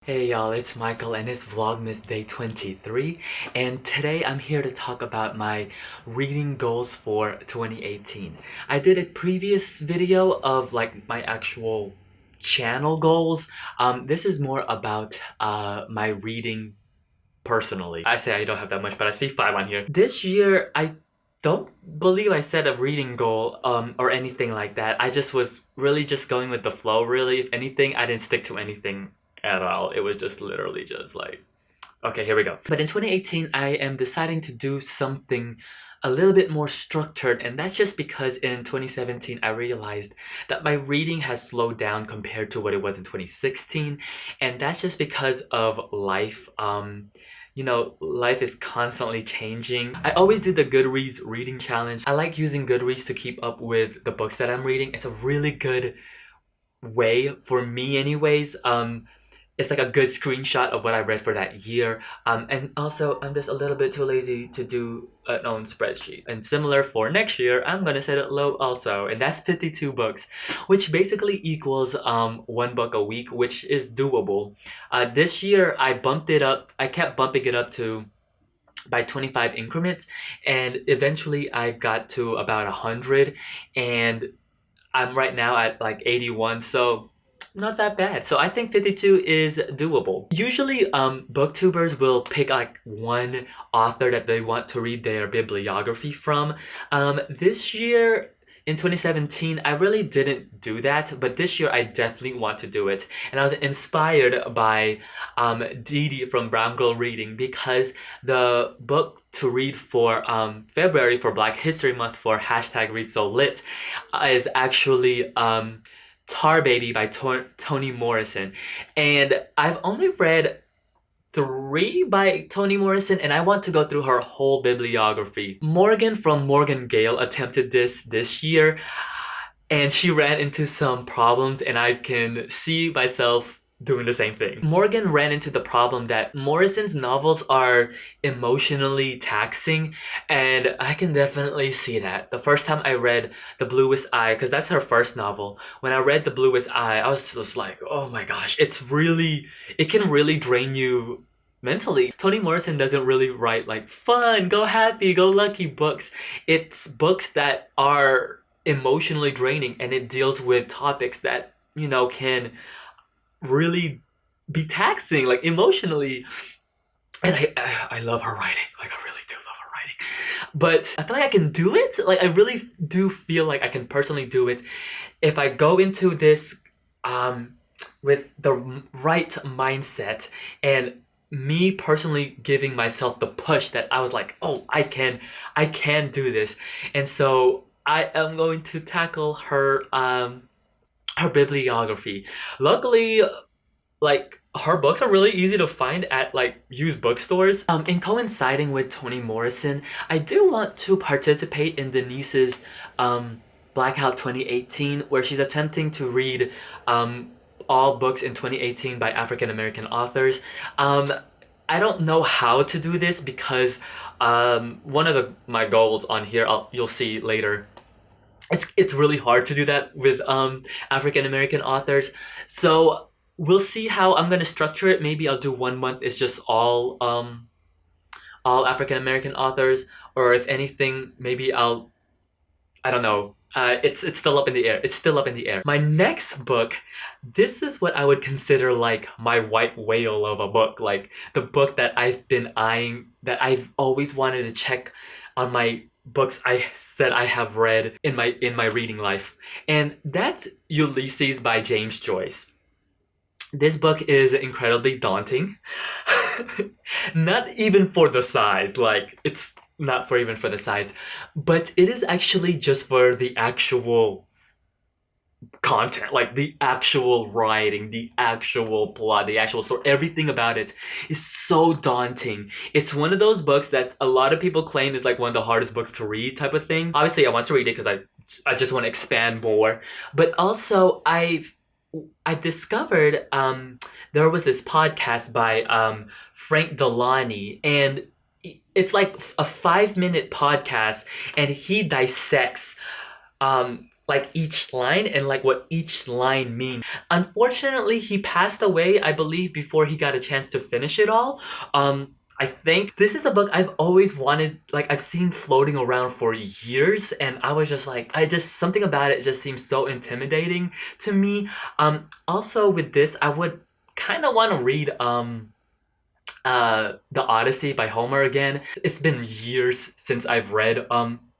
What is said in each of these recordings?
Hey y'all, it's Michael and it's Vlogmas Day 23, and today I'm here to talk about my reading goals for 2018. I did a previous video of like my actual channel goals. This is more about my reading personally. I say I don't have that much, but I see 5 on here. This year, I don't believe I set a reading goal or anything like that. I just was really just going with the flow, really. If anything, I didn't stick to anything at all. It was just literally just like, okay, here we go. But in 2018, I am deciding to do something a little bit more structured, and that's just because in 2017 I realized that my reading has slowed down compared to what it was in 2016, and that's just because of life. Life is constantly changing. I always do the Goodreads reading challenge. I like using Goodreads to keep up with the books that I'm reading. It's a really good way for me anyways. It's like a good screenshot of what I read for that year. And also, I'm just a little bit too lazy to do an own spreadsheet. And similar for next year, I'm gonna set it low also, and that's 52 books, which basically equals 1 book a week, which is doable. This year, I bumped it up. I kept bumping it up to by 25 increments, and eventually I got to about 100, and I'm right now at like 81, so not that bad. So I think 52 is doable. Usually, booktubers will pick like one author that they want to read their bibliography from. This year, in 2017, I really didn't do that, but this year I definitely want to do it. And I was inspired by Dee Dee from Brown Girl Reading, because the book to read for February for Black History Month for hashtag Read So Lit is actually Tar Baby by Toni Morrison. And I've only read 3 by Toni Morrison, and I want to go through her whole bibliography. Morgan from Morgan Gale attempted this year, and she ran into some problems, and I can see myself doing the same thing. Morgan ran into the problem that Morrison's novels are emotionally taxing, and I can definitely see that. The first time I read The Bluest Eye, because that's her first novel, when I read The Bluest Eye, I was just like, oh my gosh, it can really drain you mentally. Toni Morrison doesn't really write like fun, go happy, go lucky books. It's books that are emotionally draining, and it deals with topics that, can really be taxing, like emotionally. And I love her writing. Like, I really do love her writing. But I feel like I can do it. Like, I really do feel like I can personally do it if I go into this with the right mindset, and me personally giving myself the push that I was like, oh, I can do this. And so I am going to tackle her bibliography. Luckily, like, her books are really easy to find at like used bookstores. In coinciding with Toni Morrison, I do want to participate in Denise's Blackout 2018, where she's attempting to read all books in 2018 by African American authors. I don't know how to do this because one of my goals on here, you'll see later, it's really hard to do that with African American authors. So we'll see how I'm gonna structure it. Maybe I'll do 1 month it's just all African American authors, or if anything, maybe I don't know. It's still up in the air. It's still up in the air. My next book, this is what I would consider like my white whale of a book, like the book that I've been eyeing, that I've always wanted to check on my books I said I have read in my reading life, and that's Ulysses by James Joyce. This book is incredibly daunting. Not even for the size, like, it's not for even for the size, but it is actually just for the actual content, like the actual writing, the actual plot, the actual story, everything about it is so daunting. It's one of those books that a lot of people claim is like one of the hardest books to read type of thing. Obviously, I want to read it because I just want to expand more, but also I discovered there was this podcast by Frank Delani, and it's like a 5-minute podcast, and he dissects like each line and like what each line means. Unfortunately, he passed away, I believe, before he got a chance to finish it all. I think this is a book I've always wanted, like I've seen floating around for years, and I was just like, something about it just seems so intimidating to me. Also with this, I would kind of want to read The Odyssey by Homer again. It's been years since I've read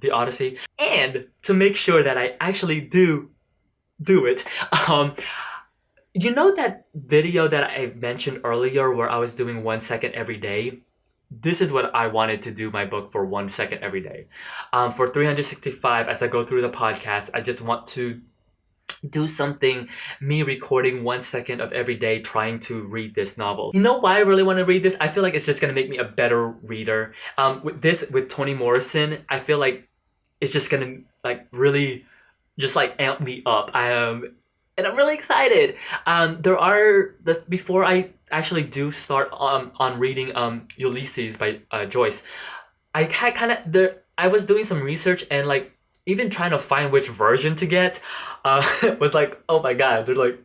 The Odyssey, and to make sure that I actually do it, you know that video that I mentioned earlier where I was doing 1 second every day? This is what I wanted to do my book for 1 second every day. For 365, as I go through the podcast, I just want to do something, me recording 1 second of every day trying to read this novel. You know why I really want to read this? I feel like it's just gonna make me a better reader. With Toni Morrison, I feel like it's just gonna like really just like amp me up. And I'm really excited. Before I actually do start on reading Ulysses by Joyce, I was doing some research and like even trying to find which version to get was like, oh my god, they're like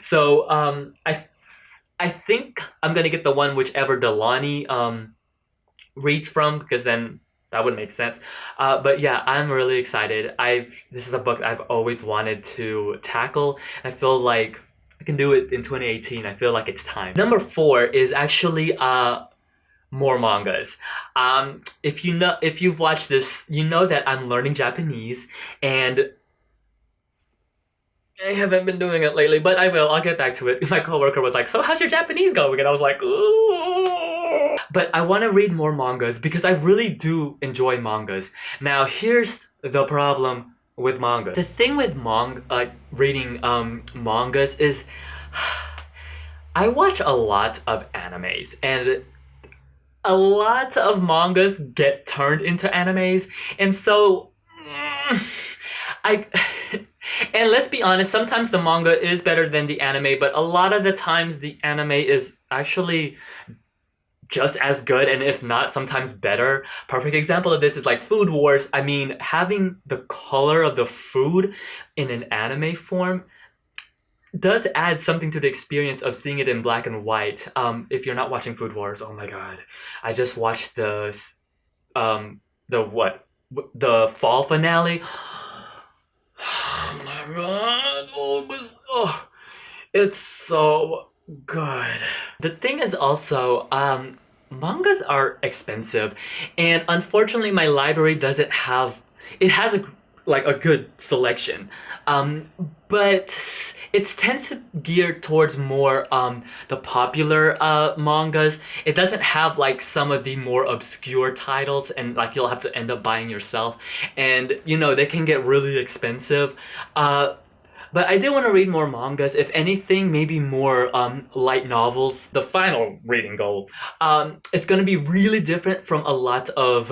so I think I'm gonna get the one whichever Delani reads from, because then that would make sense. But yeah, I'm really excited. This is a book I've always wanted to tackle. I feel like I can do it in 2018. I feel like it's time. Number 4 is actually more mangas. If you've watched this, you know that I'm learning Japanese, and I haven't been doing it lately, but I will. I'll get back to it. My coworker was like, "So how's your Japanese going?" And I was like, "Ooh." But I want to read more mangas because I really do enjoy mangas. Now, here's the problem with manga. The thing with reading mangas is I watch a lot of animes, and a lot of mangas get turned into animes, and so I and let's be honest, sometimes the manga is better than the anime, but a lot of the times the anime is actually just as good, and if not, sometimes better. Perfect example of this is like Food Wars. I mean, having the color of the food in an anime form does add something to the experience of seeing it in black and white. If you're not watching Food Wars, oh my god. I just watched the fall finale. Oh my god. It's so good. The thing is also, mangas are expensive, and unfortunately my library doesn't have, it has a good selection, but it tends to gear towards more the popular mangas. It doesn't have like some of the more obscure titles, and like you'll have to end up buying yourself, and you know they can get really expensive. But I do want to read more mangas. If anything, maybe more light novels. The final reading goal is going to be really different from a lot of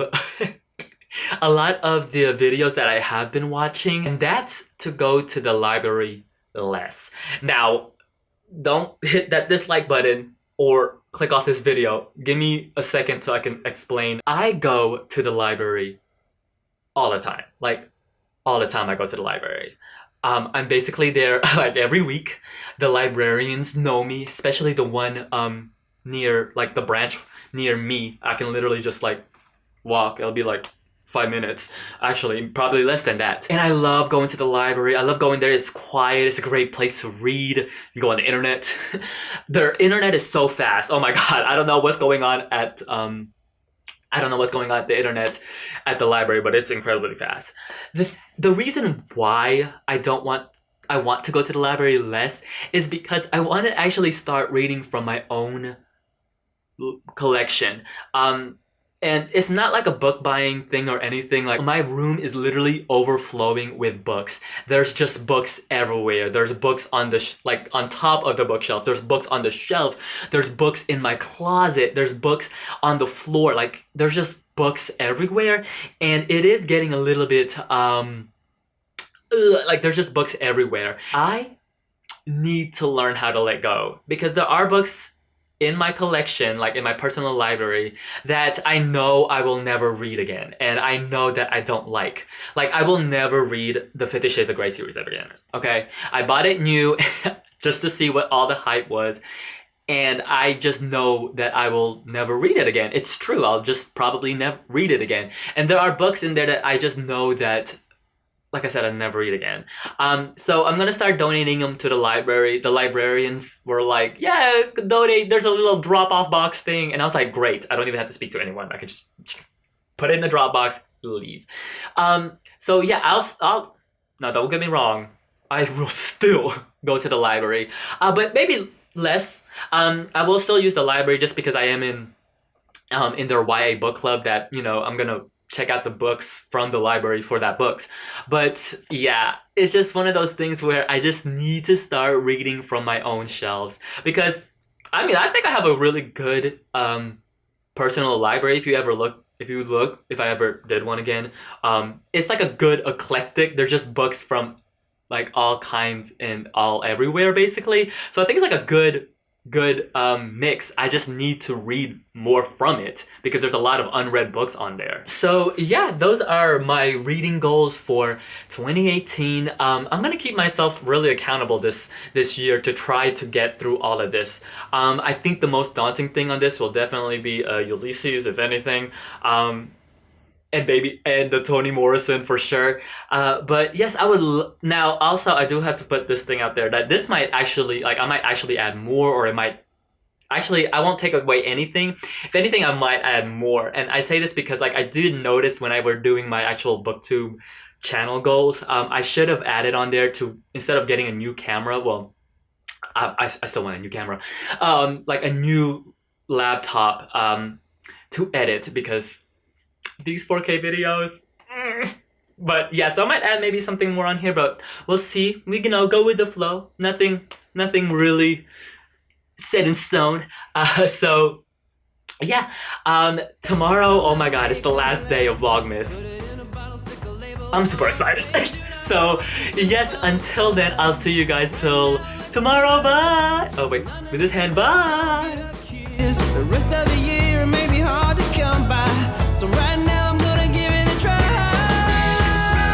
a lot of the videos that I have been watching, and that's to go to the library less. Now, don't hit that dislike button or click off this video. Give me a second so I can explain. I go to the library all the time. Like, all the time I go to the library. I'm basically there like every week. The librarians know me, especially the one near, like the branch near me. I can literally just like walk. It'll be like 5 minutes. Actually, probably less than that. And I love going to the library. I love going there. It's quiet. It's a great place to read. You go on the internet. Their internet is so fast. Oh my god. I don't know what's going on at the internet at the library, but it's incredibly fast. The reason why I want to go to the library less is because I want to actually start reading from my own collection. And it's not like a book buying thing or anything. Like, my room is literally overflowing with books. There's just books everywhere. There's books on on top of the bookshelf. There's books on the shelves. There's books in my closet. There's books on the floor. Like, there's just books everywhere. And it is getting a little bit, like, there's just books everywhere. I need to learn how to let go. Because there are books in my collection, like in my personal library, that I know I will never read again, and I know that I don't like. Like, I will never read the 50 Shades of Grey series ever again, okay? I bought it new just to see what all the hype was, and I just know that I will never read it again. It's true, I'll just probably never read it again. And there are books in there that I just know that, like I said, I'd never read again. So I'm gonna start donating them to the library. The librarians were like, yeah, donate, there's a little drop-off box thing. And I was like, great, I don't even have to speak to anyone. I can just put it in the drop box, leave. So yeah, I'll, no, don't get me wrong, I will still go to the library. But maybe less. I will still use the library just because I am in their YA book club that, you know, I'm gonna check out the books from the library for that books. But yeah, it's just one of those things where I just need to start reading from my own shelves, because I mean, I think I have a really good personal library. If I ever did one again, it's like a good eclectic. They're just books from like all kinds and all everywhere basically. So I think it's like a good mix. I just need to read more from it because there's a lot of unread books on there. So yeah, those are my reading goals for 2018. I'm gonna keep myself really accountable this year to try to get through all of this. I think the most daunting thing on this will definitely be Ulysses, if anything. And the Toni Morrison for sure. But yes, I would now also I do have to put this thing out there that this might actually, like, I might actually add more, or it might actually, I won't take away anything. If anything, I might add more. And I say this because, like, I did notice when I were doing my actual BookTube channel goals, I should have added on there to, instead of getting a new camera, well, I still want a new camera, like a new laptop to edit, because these 4K videos. But yeah, so I might add maybe something more on here, but we'll see. We can go with the flow. Nothing really set in stone. So yeah, tomorrow, oh my god, it's the last day of Vlogmas. I'm super excited. So yes, until then, I'll see you guys till tomorrow. Bye. Oh wait, with this hand, bye.